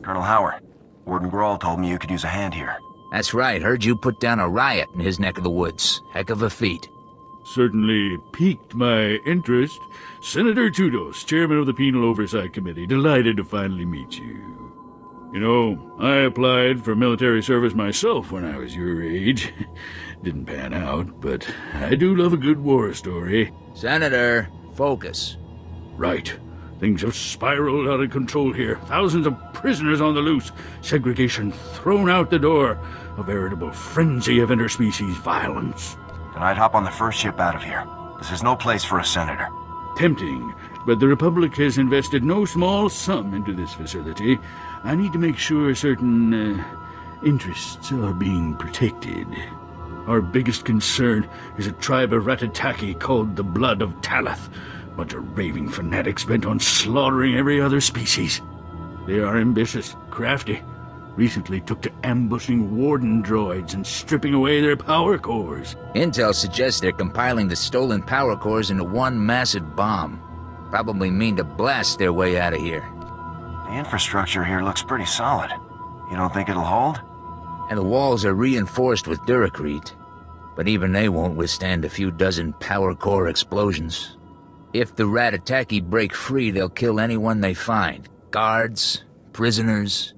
Colonel Howard, Warden Grawl told me you could use a hand here. That's right, heard you put down a riot in his neck of the woods. Heck of a feat. Certainly piqued my interest. Senator Tudos, chairman of the Penal Oversight Committee, delighted to finally meet you. You know, I applied for military service myself when I was your age. Didn't pan out, but I do love a good war story. Senator, focus. Right. Things have spiraled out of control here. Thousands of prisoners on the loose. Segregation thrown out the door. A veritable frenzy of interspecies violence. Then I'd hop on the first ship out of here. This is no place for a senator. Tempting, but the Republic has invested no small sum into this facility. I need to make sure certain, interests are being protected. Our biggest concern is a tribe of Ratataki called the Blood of Talath. Bunch of raving fanatics bent on slaughtering every other species. They are ambitious, crafty. Recently took to ambushing warden droids and stripping away their power cores. Intel suggests they're compiling the stolen power cores into one massive bomb. Probably mean to blast their way out of here. The infrastructure here looks pretty solid. You don't think it'll hold? And the walls are reinforced with Duracrete. But even they won't withstand a few dozen power core explosions. If the Ratataki break free, they'll kill anyone they find. Guards, prisoners.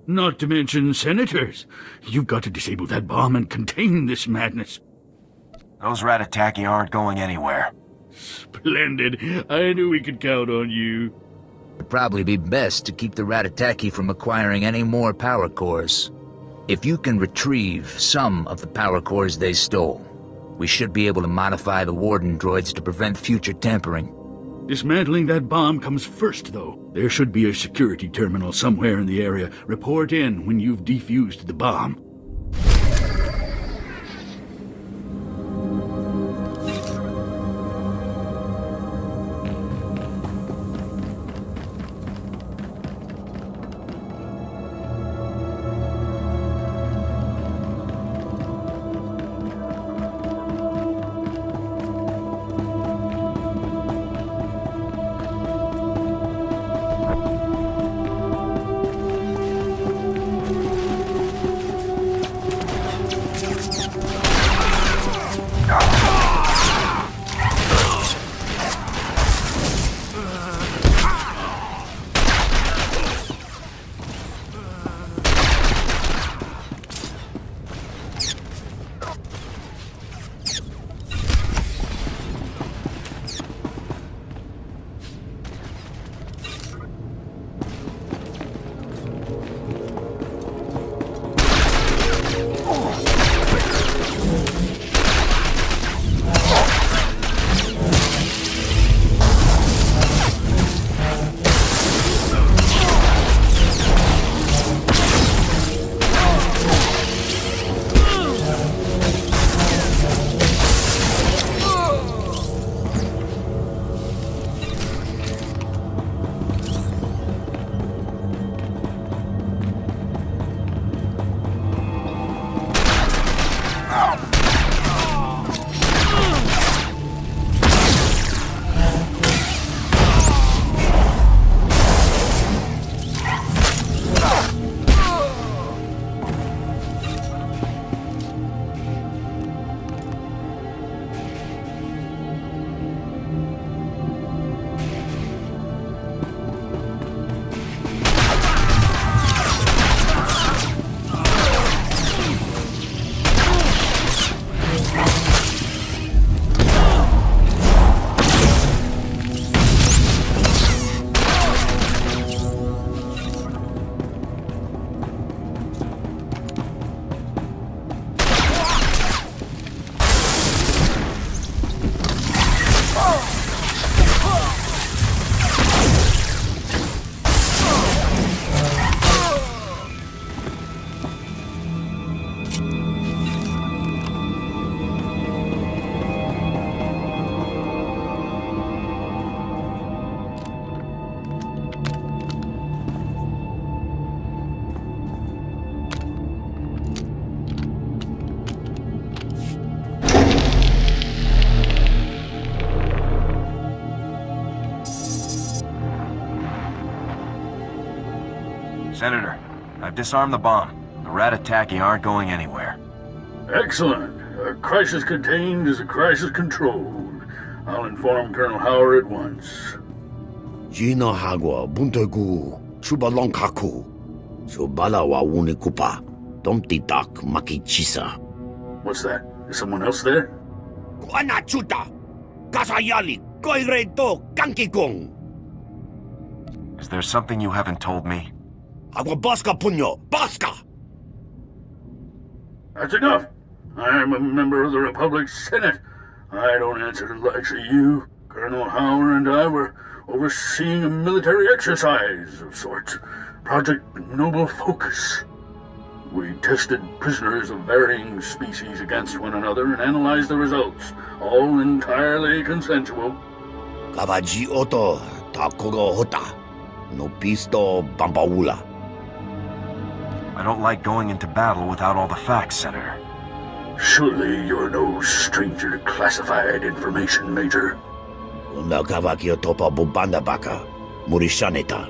Not to mention senators. You've got to disable that bomb and contain this madness. Those Ratataki aren't going anywhere. Splendid. I knew we could count on you. It'd probably be best to keep the Ratataki from acquiring any more power cores. If you can retrieve some of the power cores they stole, we should be able to modify the Warden droids to prevent future tampering. Dismantling that bomb comes first, though. There should be a security terminal somewhere in the area. Report in when you've defused the bomb. Senator, I've disarmed the bomb. The Ratataki aren't going anywhere. Excellent. A crisis contained is a crisis controlled. I'll inform Colonel Howard at once. Gina Hagwa, Buntagu, Chubalonkaku, Subala wa Wunikupa, Domtitak Makichisa. What's that? Is someone else there? Kuanachuta, Kasayali, Koireto, Kankikong. Is there something you haven't told me? Agua Baska Punyo, Baska! That's enough. I'm a member of the Republic's Senate. I don't answer to the likes of you. Colonel Howard and I were overseeing a military exercise of sorts. Project Noble Focus. We tested prisoners of varying species against one another and analyzed the results. All entirely consensual. Kavaji Oto, Takogo Hota, no Pisto Bampaula. I don't like going into battle without all the facts, Senator. Surely you're no stranger to classified information, Major. Unda Kavakio Topa Bubanda Baka, Murishaneta.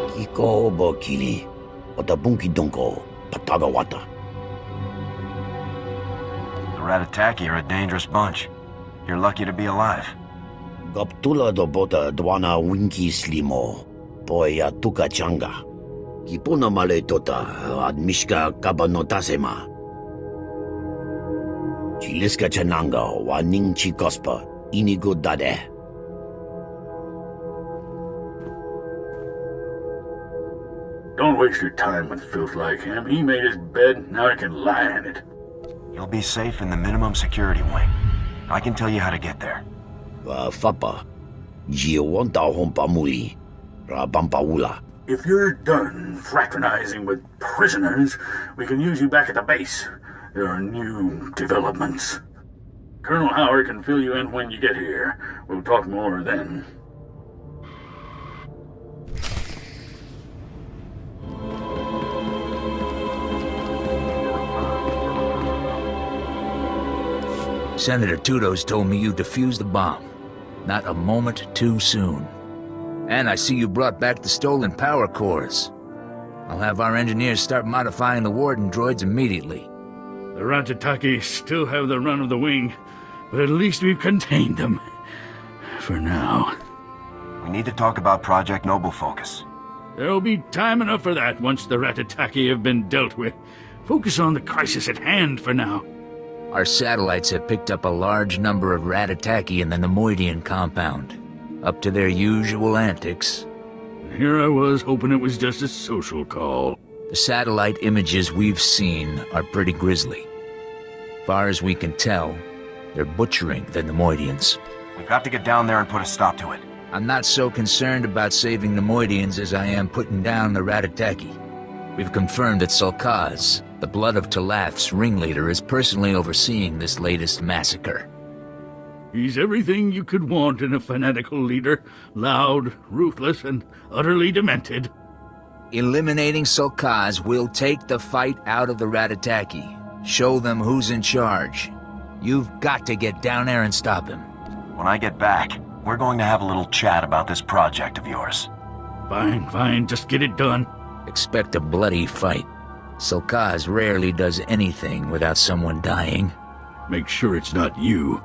Kiko Bokili, Otabunki Donko, Patagawata. The Ratataki are a dangerous bunch. You're lucky to be alive. Gaptula do bota dwana winki slimo, poya tuka changa. Kipuna male tota, admishka kabanotasema. Chiliska chananga, waning chikospa, inigo dade. Don't waste your time with filth like him. He made his bed, now he can lie in it. You'll be safe in the minimum security wing. I can tell you how to get there. Fapa, Giowanta Hompamuli, Rabampaula. If you're done fraternizing with prisoners, we can use you back at the base. There are new developments. Colonel Howard can fill you in when you get here. We'll talk more then. Senator Tudos told me you defused the bomb. Not a moment too soon. And I see you brought back the stolen power cores. I'll have our engineers start modifying the Warden droids immediately. The Ratataki still have the run of the wing, but at least we've contained them. For now. We need to talk about Project Noble Focus. There'll be time enough for that once the Ratataki have been dealt with. Focus on the crisis at hand for now. Our satellites have picked up a large number of Ratataki in the Nemoidian compound. Up to their usual antics. Here I was, hoping it was just a social call. The satellite images we've seen are pretty grisly. Far as we can tell, they're butchering the Nemoidians. We've got to get down there and put a stop to it. I'm not so concerned about saving Nemoidians as I am putting down the Ratataki. We've confirmed that Sulkaz, the Blood of Talath's ringleader, is personally overseeing this latest massacre. He's everything you could want in a fanatical leader. Loud, ruthless, and utterly demented. Eliminating Sulkaz will take the fight out of the Ratataki. Show them who's in charge. You've got to get down there and stop him. When I get back, we're going to have a little chat about this project of yours. Fine, just get it done. Expect a bloody fight. Sulkaz rarely does anything without someone dying. Make sure it's not you.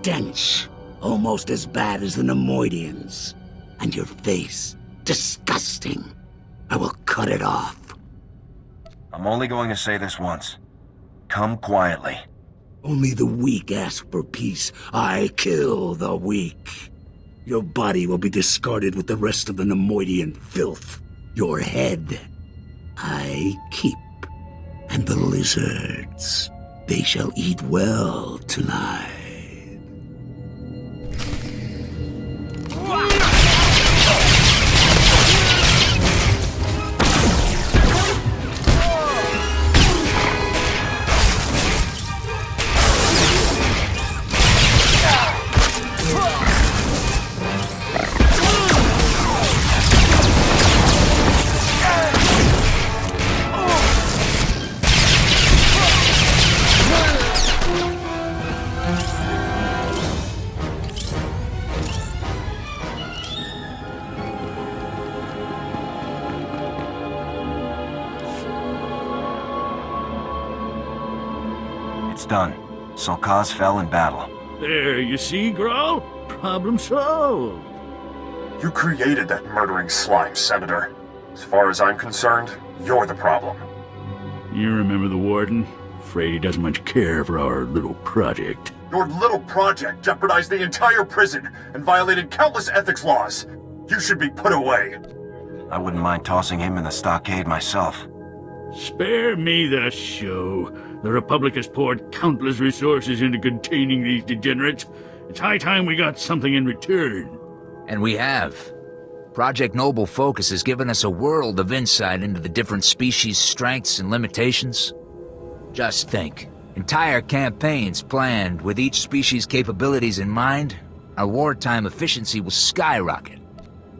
stench, almost as bad as the Nemoidians. And your face, disgusting. I will cut it off. I'm only going to say this once. Come quietly. Only the weak ask for peace. I kill the weak. Your body will be discarded with the rest of the Nemoidian filth. Your head, I keep. And the lizards, they shall eat well tonight. It's done. Sulcaz fell in battle. There, you see, Grawl? Problem solved. You created that murdering slime, Senator. As far as I'm concerned, you're the problem. You remember the Warden? Afraid he doesn't much care for our little project. Your little project jeopardized the entire prison and violated countless ethics laws. You should be put away. I wouldn't mind tossing him in the stockade myself. Spare me the show. The Republic has poured countless resources into containing these degenerates. It's high time we got something in return. And we have. Project Noble Focus has given us a world of insight into the different species' strengths and limitations. Just think. Entire campaigns planned with each species' capabilities in mind, our wartime efficiency will skyrocket.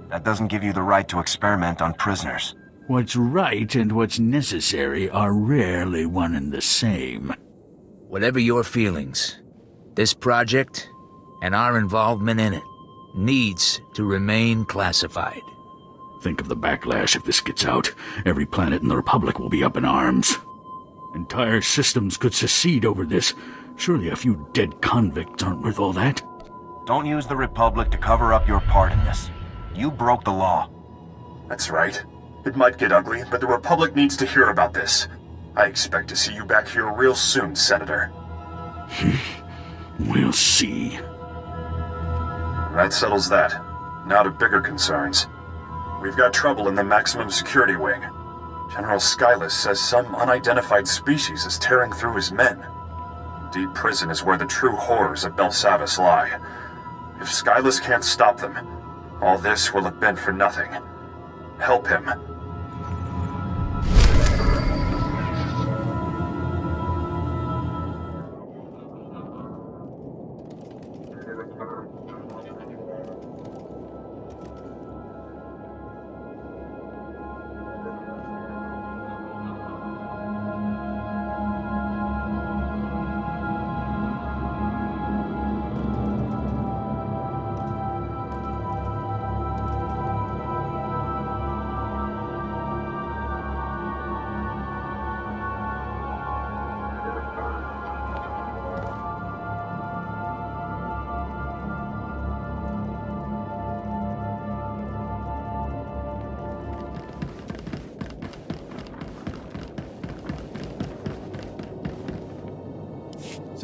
That doesn't give you the right to experiment on prisoners. What's right and what's necessary are rarely one and the same. Whatever your feelings, this project, and our involvement in it, needs to remain classified. Think of the backlash if this gets out. Every planet in the Republic will be up in arms. Entire systems could secede over this. Surely a few dead convicts aren't worth all that. Don't use the Republic to cover up your part in this. You broke the law. That's right. It might get ugly, but the Republic needs to hear about this. I expect to see you back here real soon, Senator. We'll see. That settles that. Now to bigger concerns. We've got trouble in the maximum security wing. General Skylus says some unidentified species is tearing through his men. Deep prison is where the true horrors of Belsavis lie. If Skylus can't stop them, all this will have been for nothing. Help him.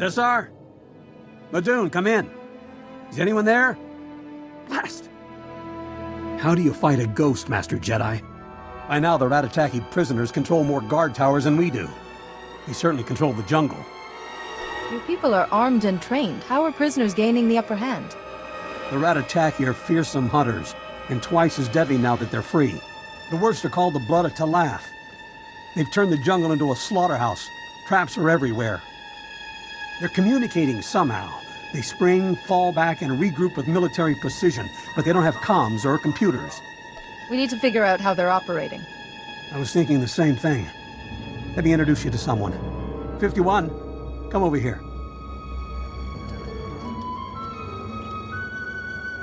SWTOR? Madoon, come in. Is anyone there? Blast! How do you fight a ghost, Master Jedi? By now, the Ratataki prisoners control more guard towers than we do. They certainly control the jungle. Your people are armed and trained. How are prisoners gaining the upper hand? The Ratataki are fearsome hunters, and twice as deadly now that they're free. The worst are called the Blood of Talaf. They've turned the jungle into a slaughterhouse. Traps are everywhere. They're communicating somehow. They spring, fall back, and regroup with military precision, but they don't have comms or computers. We need to figure out how they're operating. I was thinking the same thing. Let me introduce you to someone. 51, come over here.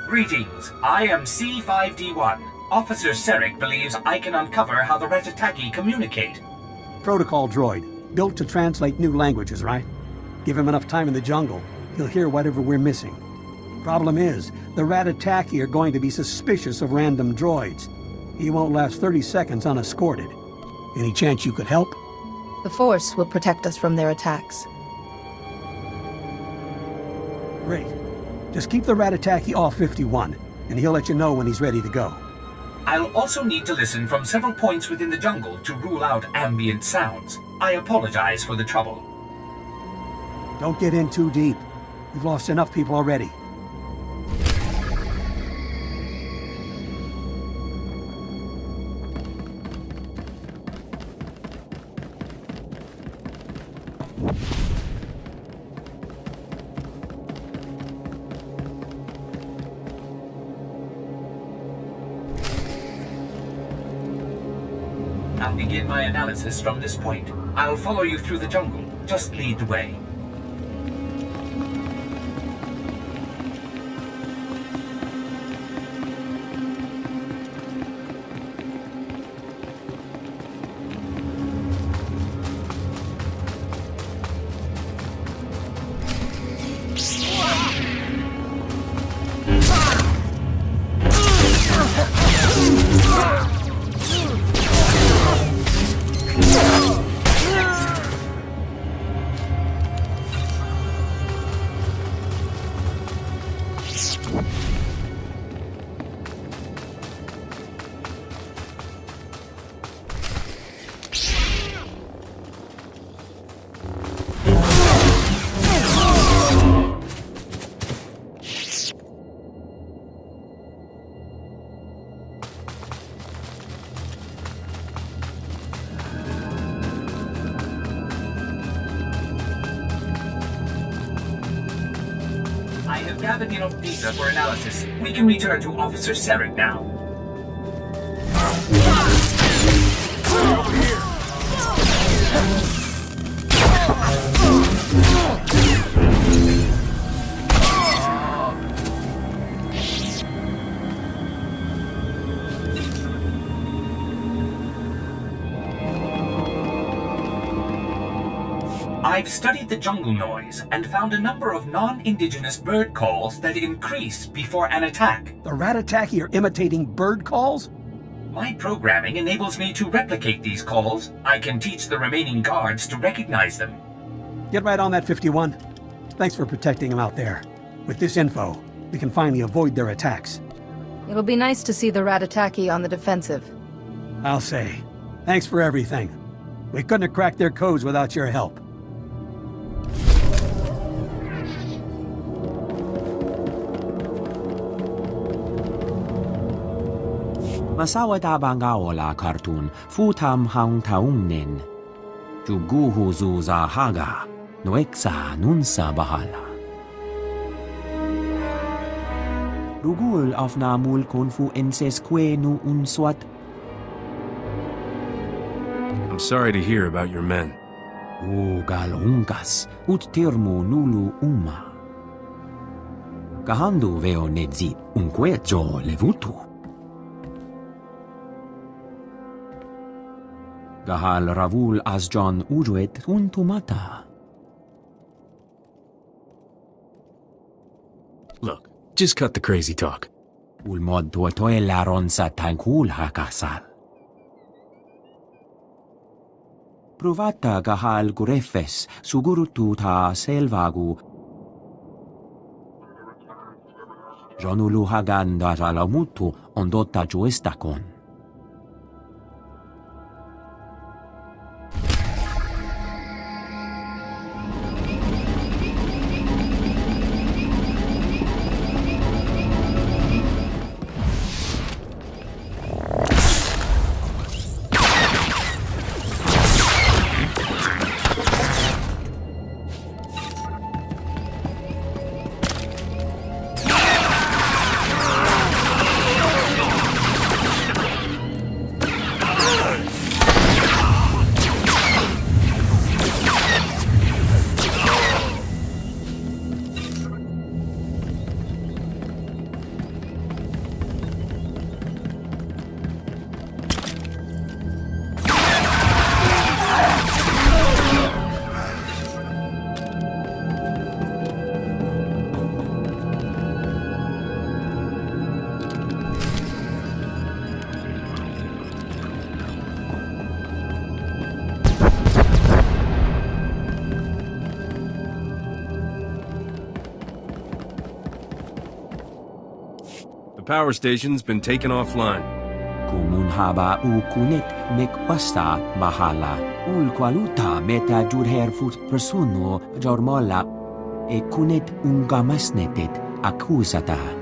Greetings. I am C5D1. Officer Serik believes I can uncover how the Ratataki communicate. Protocol droid, built to translate new languages, right? Give him enough time in the jungle, He'll hear whatever we're missing. Problem is, the Ratataki are going to be suspicious of random droids. He won't last 30 seconds unescorted. Any chance you could help? The Force will protect us from their attacks. Great. Just keep the Ratataki off 51, and he'll let you know when he's ready to go. I'll also need to listen from several points within the jungle to rule out ambient sounds. I apologize for the trouble. Don't get in too deep. We've lost enough people already. I'll begin my analysis from this point. I'll follow you through the jungle. Just lead the way. I have gathered enough data for analysis. We can return to Officer Serek now. I've studied the jungle noise and found a number of non-indigenous bird calls that increase before an attack. The Ratataki are imitating bird calls? My programming enables me to replicate these calls. I can teach the remaining guards to recognize them. Get right on that, 51. Thanks for protecting them out there. With this info, we can finally avoid their attacks. It'll be nice to see the Ratataki on the defensive. I'll say. Thanks for everything. We couldn't have cracked their codes without your help. Masawata bangaola cartoon futam hang taungnen. Juguhu zuza haga, noeksa nunsa bahala. Rugul afnamul konfu enses nu unswat. I'm sorry to hear about your men. Ugal unkas, ut termu nulu uma. Kahandu veo nedzit unquejo levutu. Gahal ravul asjon ujuet untumata. Look, just cut the crazy talk. Ulmod tuotoella ronsa tankul hakasal. Provata gahal gurefes sugurutu ta selvagu. Jonulu haganda jalamutu ondotta juestakon. power station's been taken offline. Kumunhaba u kunit mekwasta bahala. Ulqualuta meta jurherfut persono jormola e kunit ungamasnetet accusata.